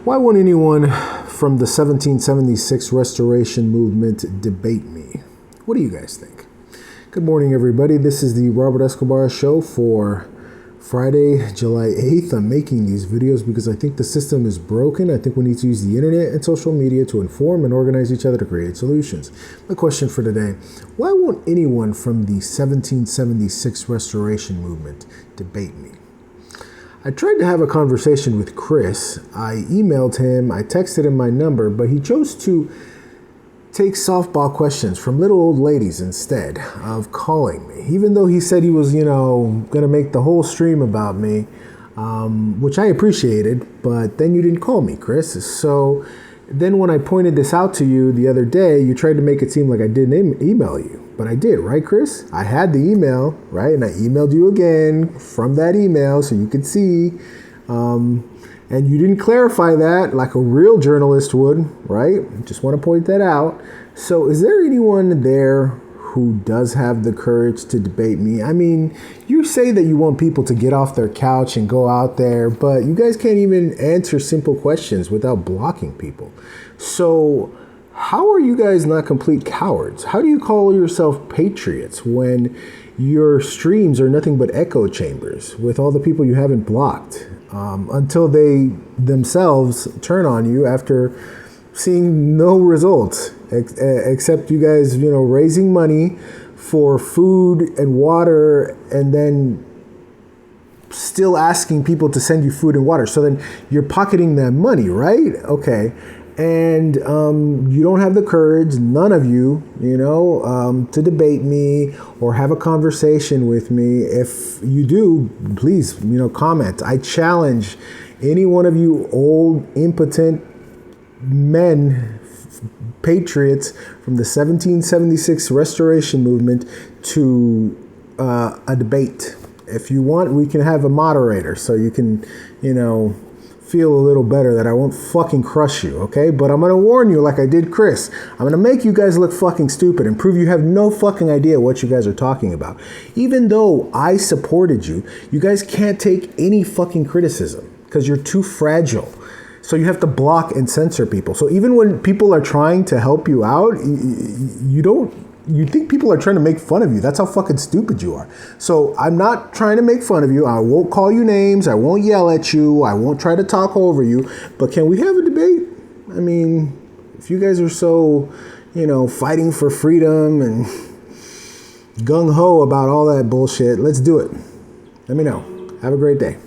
Why won't anyone from the 1776 Restoration Movement debate me? What do you guys think? Good morning, everybody. This is the Robert Escobar Show for Friday, July 8th. I'm making these videos because I think the system is broken. I think we need to use the internet and social media to inform and organize each other to create solutions. My question for today, why won't anyone from the 1776 Restoration Movement debate me? I tried to have a conversation with Chris. I emailed him, I texted him my number, but he chose to take softball questions from little old ladies instead of calling me. Even though he said he was, going to make the whole stream about me, which I appreciated, but then you didn't call me, Chris. So then when I pointed this out to you the other day, you tried to make it seem like I didn't email you. But I did, right, Chris? I had the email, right? And I emailed you again from that email so you could see. And you didn't clarify that like a real journalist would, right? Just want to point that out. So is there anyone there who does have the courage to debate me? I mean, you say that you want people to get off their couch and go out there, but you guys can't even answer simple questions without blocking people. So how are you guys not complete cowards? How do you call yourself patriots when your streams are nothing but echo chambers with all the people you haven't blocked until they themselves turn on you after seeing no results except you guys, raising money for food and water and then still asking people to send you food and water. So then you're pocketing that money, right? Okay. And you don't have the courage, none of you, to debate me or have a conversation with me. If you do, please, comment. I challenge any one of you old, impotent men, patriots from the 1776 Restoration Movement to a debate. If you want, we can have a moderator so you can, feel a little better that I won't fucking crush you, okay? But I'm gonna warn you like I did Chris. I'm gonna make you guys look fucking stupid and prove you have no fucking idea what you guys are talking about. Even though I supported you, you guys can't take any fucking criticism because you're too fragile. So you have to block and censor people. So even when people are trying to help you out, you think people are trying to make fun of you. That's how fucking stupid you are. So I'm not trying to make fun of you. I won't call you names. I won't yell at you. I won't try to talk over you. But can we have a debate? I mean, if you guys are so, fighting for freedom and gung-ho about all that bullshit, let's do it. Let me know. Have a great day.